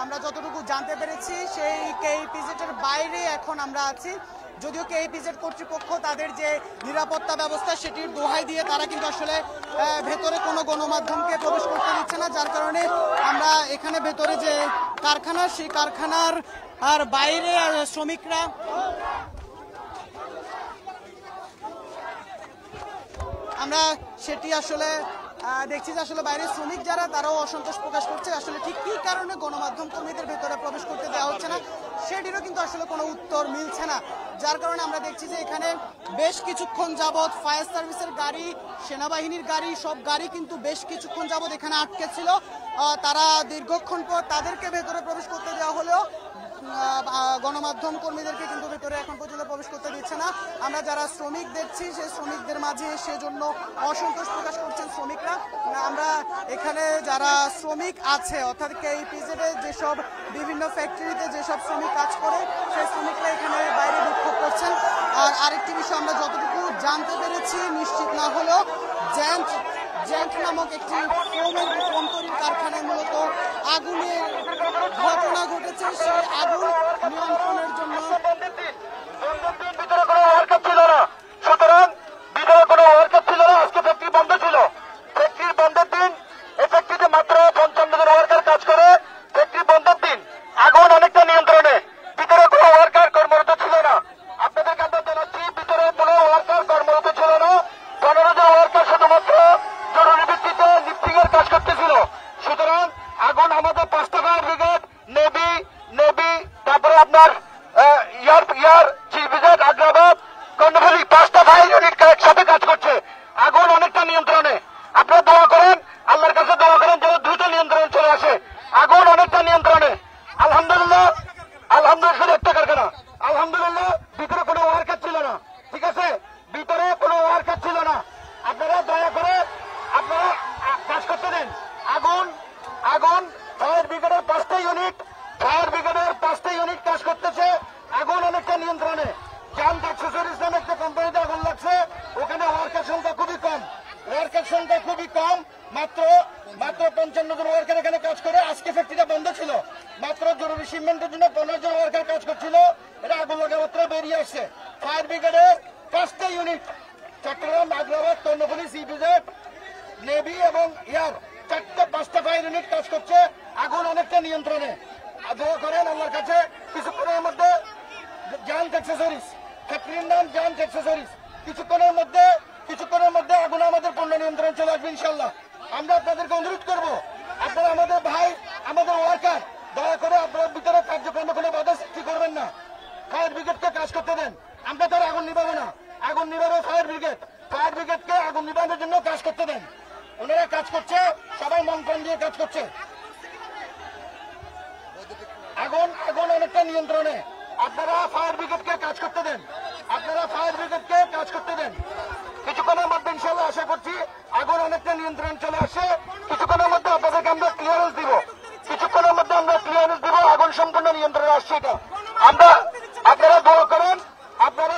আমরা যতটুকু জানতে পেরেছি সেই কেইপিজেডের বাইরে এখন আমরা আছি। যদিও কেইপিজেড কর্তৃপক্ষ তাদের যে নিরাপত্তা ব্যবস্থা সেটির দোহাই দিয়ে তারা কিন্তু আসলে ভেতরে কোনো গণমাধ্যমকে প্রবেশ করতে দিচ্ছে না, যার কারণে আমরা এখানে ভেতরে যে কারখানা সেই কারখানার আর বাইরে শ্রমিকরা আমরা সেটি আসলে দেখছি যে আসলে বাইরের শ্রমিক যারা তারাও অসন্তোষ প্রকাশ করছে। আসলে ঠিক কী কারণে গণমাধ্যম কর্মীদের ভেতরে প্রবেশ করতে দেওয়া হচ্ছে না সেটিরও কিন্তু আসলে কোনো উত্তর মিলছে না, যার কারণে আমরা দেখছি যে এখানে বেশ কিছুক্ষণ যাবৎ ফায়ার সার্ভিসের গাড়ি, সেনাবাহিনীর গাড়ি, সব গাড়ি কিন্তু বেশ কিছুক্ষণ যাবৎ এখানে আটকে ছিল। তারা দীর্ঘক্ষণ পর তাদেরকে ভেতরে প্রবেশ করতে দেওয়া হলেও গণমাধ্যম কর্মীদেরকে কিন্তু ভেতরে এখন পর্যন্ত প্রবেশ করতে দিচ্ছে না। আমরা যারা শ্রমিক দেখছি সেই শ্রমিকদের মাঝে সেজন্য অসন্তোষ প্রকাশ করছেন শ্রমিকরা। আমরা এখানে যারা শ্রমিক আছে অর্থাৎ কেইপিজেডে যেসব বিভিন্ন ফ্যাক্টরিতে যেসব শ্রমিক কাজ করে সেই শ্রমিকরা এখানে বাইরে বিক্ষোভ করছেন। আর আরেকটি বিষয় আমরা যতটুকু জানতে পেরেছি, নিশ্চিত না হলেও জ্যান্ট নামক একটি ফোম তৈরির কারখানায় মূলত আগুনের ঘটনা ঘটেছে। সেই আগুন নিয়ন্ত্রণের জন্য কিছুক্ষণের মধ্যে আগুন আমাদের পূর্ণ নিয়ন্ত্রণে চলে আসবে ইনশাল্লাহ। আমরা আপনাদেরকে অনুরোধ করবো, আপনারা আমাদের ভাই, আমাদের ওয়ার্কার, দয়া করে আপনার ভিতরে কার্যক্রমে কোনো বাধা সৃষ্টি করবেন না। ফায়ার ব্রিগেডকে কাজ করতে দেন। আমরা তার আগুন নিভাবো না, আগুন নিভাবে ফায়ার ব্রিগেড। ফায়ার ব্রিগেডকে আগুন নিভানোর জন্য কাজ করতে দেন। ওনারা কাজ করছে, সবাই মন প্রাণ দিয়ে কাজ করছে। আগুন অনেকটা নিয়ন্ত্রণে। আপনারা ফায়ার ব্রিগেডকে কাজ করতে দেন, আপনারা ফায়ার ব্রিগেডকে কাজ করতে দেন। কিছুক্ষণের মধ্যে ইনশাল্লাহ আশা করছি আগুন অনেকটা নিয়ন্ত্রণ চলে আসে। কিছুক্ষণের মধ্যে আপনাদেরকে আমরা ক্লিয়ারেন্স দিব, কিছুক্ষণের মধ্যে আমরা ক্লিয়ারেন্স দিব। আগুন সম্পূর্ণ নিয়ন্ত্রণে আসছে। এটা আপনারা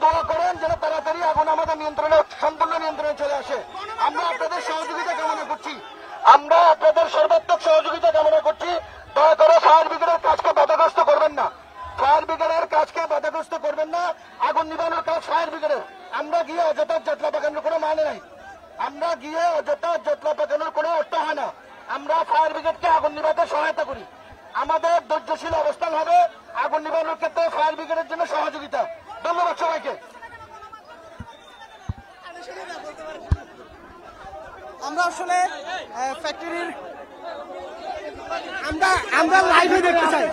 দোয়া করেন যেন তাড়াতাড়ি আগুন আমাদের নিয়ন্ত্রণে, সম্পূর্ণ নিয়ন্ত্রণে চলে আসে। আমরা আপনাদের সহযোগিতা কামনা করছি, আমরা আপনাদের সর্বাত্মক সহযোগিতা কামনা করছি। দয়া করে ফায়ার ব্রিগেডের কাজকে বাধাগ্রস্ত করবেন না, ফায়ার ব্রিগেডের কাজকে বাধাগ্রস্ত করবেন না। আগুন নিবানোর কাজ ফায়ার ব্রিগেডের। আমরা গিয়ে অযথা জটলা পাকানোর কোনো মানে নাই, আমরা গিয়ে অযথা জটলা পাকানোর কোনো অর্থ হয় না। আমরা ফায়ার ব্রিগেডকে আগুন নিভাতে সহায়তা করি। আমাদের ধৈর্যশীল অবস্থান হবে আগুন নিবানোর ক্ষেত্রে ফায়ার ব্রিগেডের জন্য সহযোগিতা। ধন্যবাদ সবাইকে। আমরা আসলে ফ্যাক্টরির আমরা লাইভে দেখতে চাই,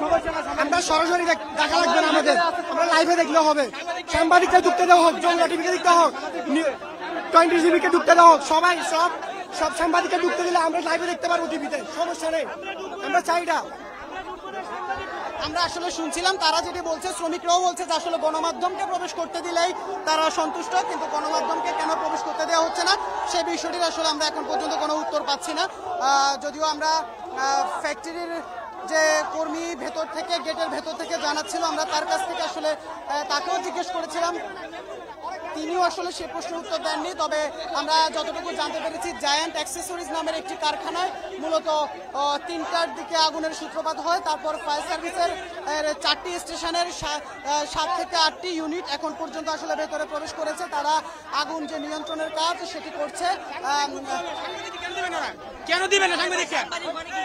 আমরা সরাসরি দেখা লাগবে না আমাদের, আমরা লাইভে দেখলে হবে। সাংবাদিককে ঢুকতে দেওয়া হোক, জঙ্গলা টিভিকে দেখতে হোক, 20 টিভিকে ঢুকতে দেওয়া হোক, সব সাংবাদিককে ঢুকতে দিলে আমরা লাইভে দেখতে পারবো টিভিতে, সমস্যা নেই। আমরা চাই না। আমরা আসলে শুনছিলাম তারা যেটি বলছে, শ্রমিকরাও বলছে যে আসলে গণমাধ্যমকে প্রবেশ করতে দিলেই তারা সন্তুষ্ট, কিন্তু গণমাধ্যমকে কেন প্রবেশ করতে দেওয়া হচ্ছে না সেই বিষয়টির আসলে আমরা এখন পর্যন্ত কোনো উত্তর পাচ্ছি না। যদিও আমরা ফ্যাক্টরির যে কর্মী ভেতর থেকে, গেটের ভেতর থেকে জানাচ্ছিল, আমরা তার কাছ থেকে আসলে তাকেও জিজ্ঞেস করেছিলাম, তিনিও আসলে সে প্রশ্নের উত্তর দেননি। তবে আমরা যতটুকু জানতে পেরেছি, জায়ান্ট অ্যাক্সেসরিজ নামের একটি কারখানায় মূলত 3টার দিকে আগুনের সূত্রপাত হয়। তারপর ফায়ার সার্ভিসের 4টি স্টেশনের 7 থেকে 8টি ইউনিট এখন পর্যন্ত আসলে ভেতরে প্রবেশ করেছে। তারা আগুন যে নিয়ন্ত্রণের কাজ সেটি করছে। কেন দিবে না সাংবাদিক?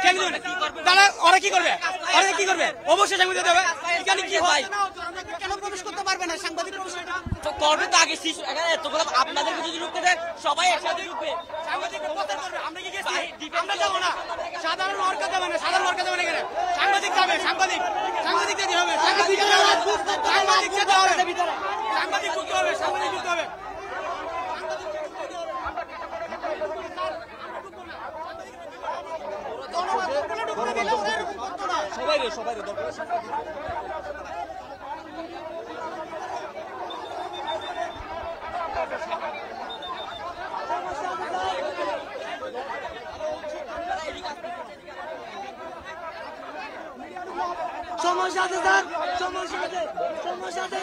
কেন দিবে না? তাহলে ওরা কি করবে? ওরা কি করবে? অবশ্যই সাংবাদিক দেবে। এখানে কি হয়? কেন প্রবেশ করতে পারবে না সাংবাদিক? তো করবে তো আগে এখানে এতগুলো আপনাদেরকে যদি ঢুকতে দেয় সবাই একসাথে ঢুকবে। সাংবাদিক অবস্থান করবে। আমরা কি গেছি? আমরা যাবো না। সাধারণ ওয়ার্কার যাবে না। সাধারণ ওয়ার্কার যাবে না এখানে। সাংবাদিক যাবে। সাংবাদিক যেতে হবে। সাংবাদিক যেতে হবে। সাংবাদিক যেতে হবে। সাংবাদিক ঢুকতে হবে। সাংবাদিক ঢুকতে হবে। সবাই দরকার। সমস্যা আছে স্যার, সমস্যা আছে, সমস্যা আছে।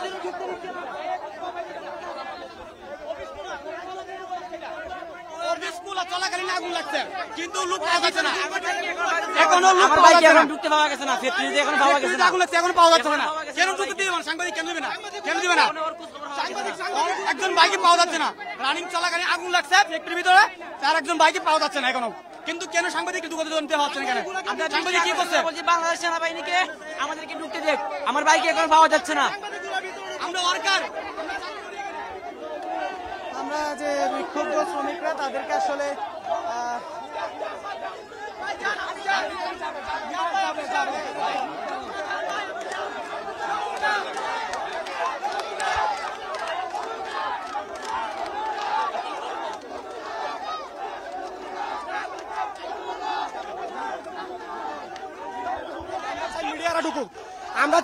চলাকালীন আগুন লাগছে কিন্তু লোক পাওয়া যাচ্ছে না। এখনো লোক ঢুকতে পাওয়া গেছে না। ফ্যাক্টরিতে এখন পাওয়া গেছে না। আগুন লাগছে, এখন পাওয়া যাচ্ছে না। কেন ঢুকতে দিবে না? সাংবাদিক কেন দিবে না? কেন দিবে না? একজন বাইকে পাওয়া যাচ্ছে না। রানিং চলাকালীন আগুন লাগছে ফ্যাক্টরির ভিতরে, তার একজন বাইকে পাওয়া যাচ্ছে না এখনো। কিন্তু কেন সাংবাদিক ঢুকতে দিতে পারছে না? কেন সাংবাদিক কি করছে? বলছি বাংলাদেশ সেনাবাহিনীকে আমাদেরকে ঢুকতে দেখ, আমার বাইকে এখন পাওয়া যাচ্ছে না। আমরা ওয়ার্কার। আমরা যে বিক্ষুব্ধ শ্রমিকরা তাদেরকে আসলে মিডিয়ারা ঢুকুক। আমরা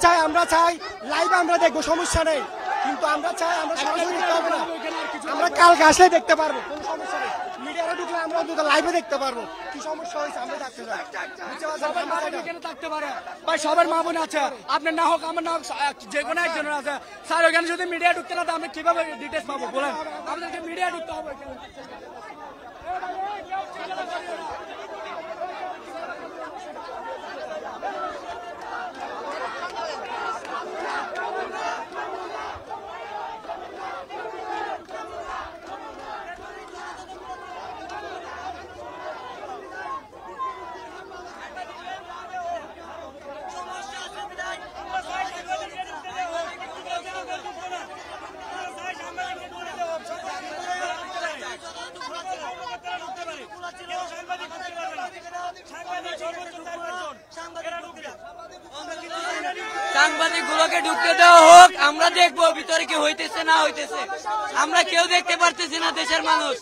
চাই লাইভ আমরা দেখবো, সমস্যা নেই। কিন্তু আমরা চাই আমরা সরাসরি দেখতে পারবো না। আমরা কালকে আসলে দেখতে পারবো, কোনো সমস্যা নেই। মিডিয়ারা ঢুকলে আমরা অন্তত লাইভে দেখতে পারবো কি সমস্যা হয়েছে। আমরা দেখতে চাই থাকতে পারে ভাই, সবার মা বোন আছে, আপনার না হোক আমার না হোক, যে কোনো একজনের আছে। স্যার ওখানে যদি মিডিয়া ঢুকতে না, আমরা কিভাবে ডিটেলস পাবো বলেন? আমাদেরকে মিডিয়া ঢুকতে হবে। সাংবাদিক গুলোকে ঢুকতে দেওয়া হোক, আমরা দেখবো ভিতরে কি হইতেছে না হইতেছে। আমরা কেউ দেখতে পারতেছি না, দেশের মানুষ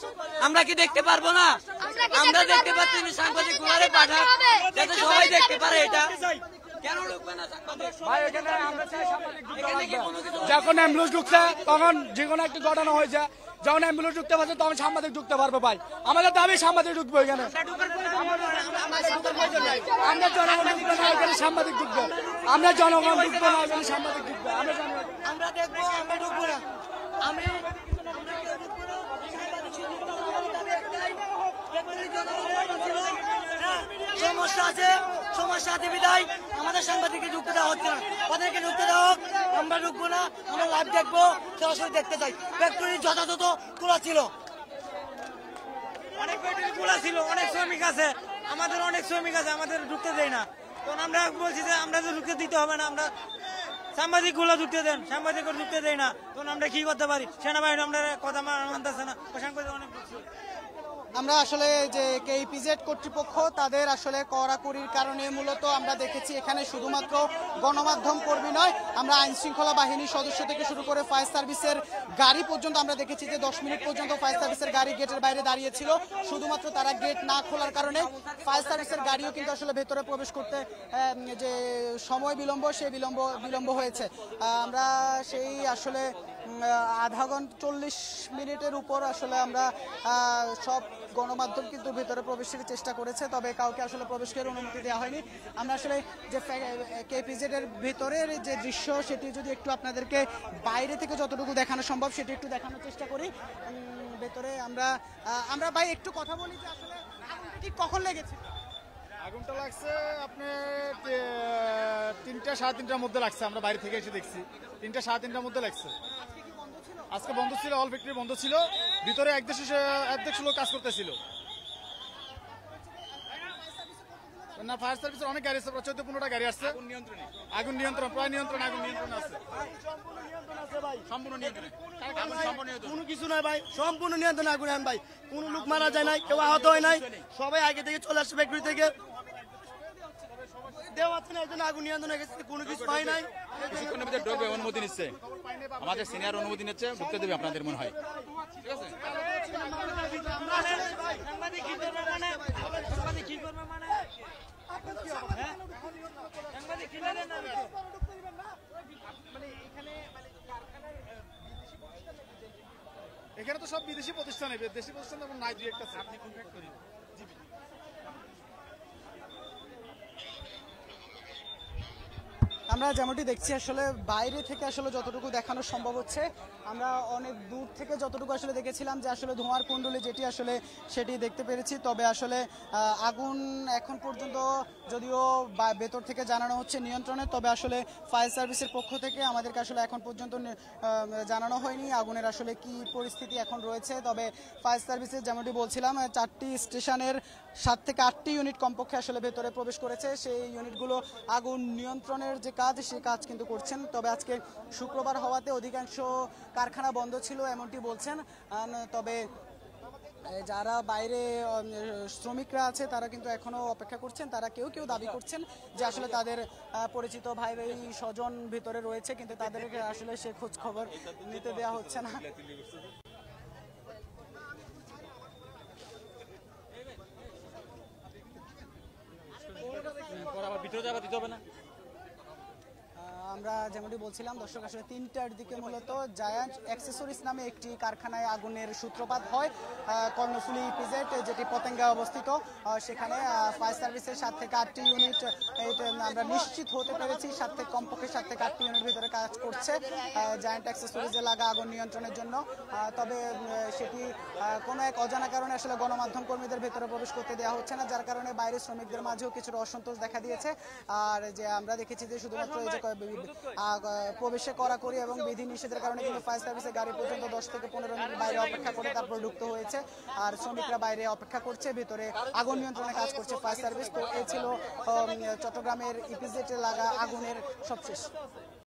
আমরা কি দেখতে পারবো না? আমরা দেখতে পাচ্ছি না, সাংবাদিক গুলারে পাঠাক যাতে সবাই দেখতে পারে। এটা কেন ঢুকবে না সাংবাদিক? যখন অ্যাম্বুলেন্স ঢুকছে তখন যে কোনো একটা ঘটনা হয়েছে, যখন অ্যাম্বুলেন্স ঢুকতে পারছে তখন সাংবাদিক ঢুকতে পারবে ভাই। আমাদের দাবি সাংবাদিক ঢুকবো এখানে। আমরা জনগণ ঢুকবো না এখানে, সাংবাদিক ঢুকবো। আমরা জনগণ ঢুকবো না এখানে, সাংবাদিক ঢুকবো। আমরা দেখবো, আমরা ঢুকবো না। সমস্যা আছে বিদায় আমাদের সাংবাদিককে ঢুকতে দেওয়া হচ্ছে না। ওদেরকে ঢুকতে দেওয়া হোক, আমরা ঢুকবো না। আমরা লাইভ দেখবো, সরাসরি দেখতে চাই। ফ্যাক্টরি যথাযথ খোলা ছিল, অনেক ফ্যাক্টরি খোলা ছিল, অনেক শ্রমিক আছে, আমাদের অনেক শ্রমিক আছে, আমাদের ঢুকতে দেয় না। তখন আমরা বলছি যে আমরা তো ঢুকতে দিতে হবে না, আমরা সাংবাদিক গুলো ঢুকতে দেন, সাংবাদিক ঢুকতে দেয় না। তখন আমরা কি করতে পারি? সেনাবাহিনী আমরা কথা মানতেছে না, সাংবাদিক অনেক ঢুকছে। আমরা আসলে যে কেইপিজেড কর্তৃপক্ষ তাদের আসলে কড়াকড়ির কারণে মূলত আমরা দেখেছি এখানে শুধুমাত্র গণমাধ্যম কর্মী নয়, আমরা আইন শৃঙ্খলা বাহিনীর সদস্য থেকে শুরু করে ফায়ার সার্ভিসের গাড়ি পর্যন্ত আমরা দেখেছি যে 10 মিনিট পর্যন্ত ফায়ার সার্ভিসের গাড়ি গেটের বাইরে দাঁড়িয়েছিল। শুধুমাত্র তারা গেট না খোলার কারণে ফায়ার সার্ভিসের গাড়িও কিন্তু আসলে ভেতরে প্রবেশ করতে যে সময় বিলম্ব, সেই বিলম্ব হয়েছে। আমরা সেই আসলে আধা ঘন্টা 40 মিনিটের উপর আসলে আমরা সব গণমাধ্যম কিন্তু ভেতরে প্রবেশের চেষ্টা করেছে, তবে কাউকে আসলে প্রবেশের অনুমতি দেওয়া হয়নি। আমরা আসলে যে কেপিজেড এর ভেতরের যে দৃশ্য সেটি যদি একটু আপনাদেরকে বাইরে থেকে যতটুকু দেখানো সম্ভব সেটি একটু দেখানোর চেষ্টা করি। ভেতরে আমরা ভাই একটু কথা বলি যে আসলে আগুনটা ঠিক কখন লেগেছে? আগুনটা লাগছে আপনার 3টা সাড়ে 3টার মধ্যে লাগছে। আমরা বাইরে থেকে এসে দেখছি 3টা সাড়ে 3টার মধ্যে লাগছে। আজকে বন্ধ ছিল, অল ফ্যাক্টরি বন্ধ ছিল, ভিতরে এক দেশ লোক কাজ করতেছিল। না, ফায়ার সার্ভিসের অনেক গাড়ি আছে, 14-15টা গাড়ি আসছে। আগুন নিয়ন্ত্রণ প্রায় নিয়ন্ত্রণ, আগুন নিয়ন্ত্রণ আছে, সম্পূর্ণ নিয়ন্ত্রণ। কোনো কিছু নাই ভাই, সম্পূর্ণ নিয়ন্ত্রণ আগুন ভাই। কোনো লোক মারা যায় নাই, কেউ আহত হয় নাই, সবাই আগে থেকে চলে আসছে ফ্যাক্টরি থেকে। দেওয়া আছে না, এই জন্য আগুন নিয়ন্ত্রণ হয়ে গেছে, কোনো কিছু হয় নাই। কিছুক্ষণের ভিতরে ঢুকবে, অনুমতি নিচ্ছে, আমাদের সিনিয়র অনুমতি নিচ্ছে, ঢুকতে দেবে আপনাদের মনে হয়। ঠিক আছে, সাংবাদিক কি করবে মানে? সাংবাদিক কি করবে মানে? সাংবাদিক কি করবে না? এখানে তো সব বিদেশি প্রতিষ্ঠান, দেশি প্রতিষ্ঠান তেমন নাই, দুই একটা। আপনি কন্ট্যাক্ট করি। আমরা যেমনটি দেখছি আসলে বাইরে থেকে আসলে যতটুকু দেখানো সম্ভব হচ্ছে, আমরা অনেক দূর থেকে যতটুকু আসলে দেখেছিলাম যে আসলে ধোঁয়ার কুণ্ডলী যেটি আসলে সেটি দেখতে পেরেছি। তবে আসলে আগুন এখন পর্যন্ত যদিও ভেতর থেকে জানানো হচ্ছে নিয়ন্ত্রণে, তবে আসলে ফায়ার সার্ভিসের পক্ষ থেকে আমাদেরকে আসলে এখন পর্যন্ত জানানো হয়নি আগুনের আসলে কি পরিস্থিতি এখন রয়েছে। তবে ফায়ার সার্ভিসের যেমনটি বলছিলাম 4টি স্টেশনের 7 থেকে 8টি ইউনিট কমপক্ষে আসলে ভেতরে প্রবেশ করেছে। সেই ইউনিটগুলো আগুন নিয়ন্ত্রণের যে কাজ সেই কাজ কিন্তু করছেন। তবে আজকে শুক্রবার হওয়াতে অধিকাংশ কারখানা বন্ধ ছিল এমনটি বলছেন। তবে যারা বাইরে শ্রমিকরা আছে তারা কিন্তু এখনো অপেক্ষা করছেন। তারা কেউ কেউ দাবি করছেন যে আসলে তাদের পরিচিত ভাই স্বজন ভিতরে রয়েছে, কিন্তু তাদেরকে আসলে সে খোঁজ খবর নিতে দেওয়া হচ্ছে না। ভিতরে যাবা দিতে হবে না। আমরা যেমনটি বলছিলাম দর্শক, আসলে 3টার দিকে মূলত জায়ান্ট অ্যাক্সেসরিজ নামে একটি কারখানায় আগুনের সূত্রপাত হয় কর্ণফুলী ইপিজেড, যেটি পতেঙ্গা অবস্থিত। সেখানে ফায়ার সার্ভিসের 7 থেকে 8টি ইউনিট আমরা নিশ্চিত হতে পেরেছি, কমপক্ষে 7 থেকে 8টি ইউনিট ভিতরে কাজ করছে জায়ান্ট অ্যাক্সেসরিজে লাগা আগুন নিয়ন্ত্রণের জন্য। তবে সেটি কোনো এক অজানা কারণে আসলে গণমাধ্যম কর্মীদের ভেতরে প্রবেশ করতে দেওয়া হচ্ছে না, যার কারণে বাইরের শ্রমিকদের মাঝেও কিছুটা অসন্তোষ দেখা দিয়েছে। আর যে আমরা দেখেছি যে শুধুমাত্র এই যে প্রবেশে কড়াকড়ি এবং বিধি নিষেধের কারণে কিন্তু ফায়ার সার্ভিসের গাড়ি পর্যন্ত 10 থেকে 15 মিনিট বাইরে অপেক্ষা করে তারপর ঢুকতে হয়েছে। আর শ্রমিকরা বাইরে অপেক্ষা করছে, ভিতরে আগুন নিয়ন্ত্রণে কাজ করছে ফায়ার সার্ভিস। তো এই ছিল চট্টগ্রামের ইপিজেডে লাগা আগুনের সবশেষ।